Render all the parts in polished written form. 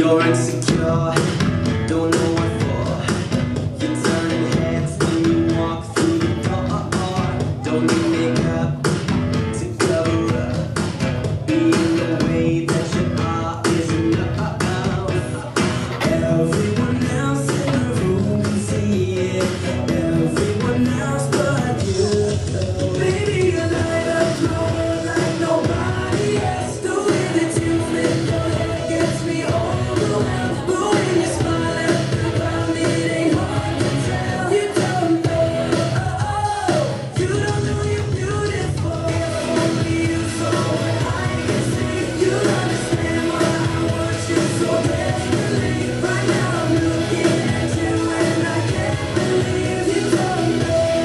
You're insecure, don't know what for. You're turning heads when you walk through the door. Don't need makeup to cover up. Being the way that you are is enough. Everyone else in the room can see it. Everyone else but you. Baby, you light up the world like nobody else. The way that you flip your hair gets me overwhelmed. But when you smile about me, it ain't hard to tell. You don't know, you don't know you're beautiful. Only you saw what I can see. You understand why I want you so desperately. Right now I'm looking at you and I can't believe you don't know,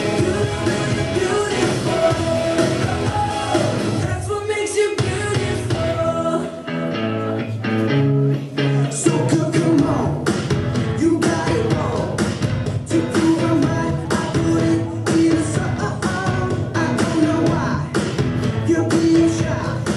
you don't know you're beautiful. That's what makes you beautiful. So good, come on, you got it wrong. To prove I'm right, I put it in a song. I don't know why you're being shy.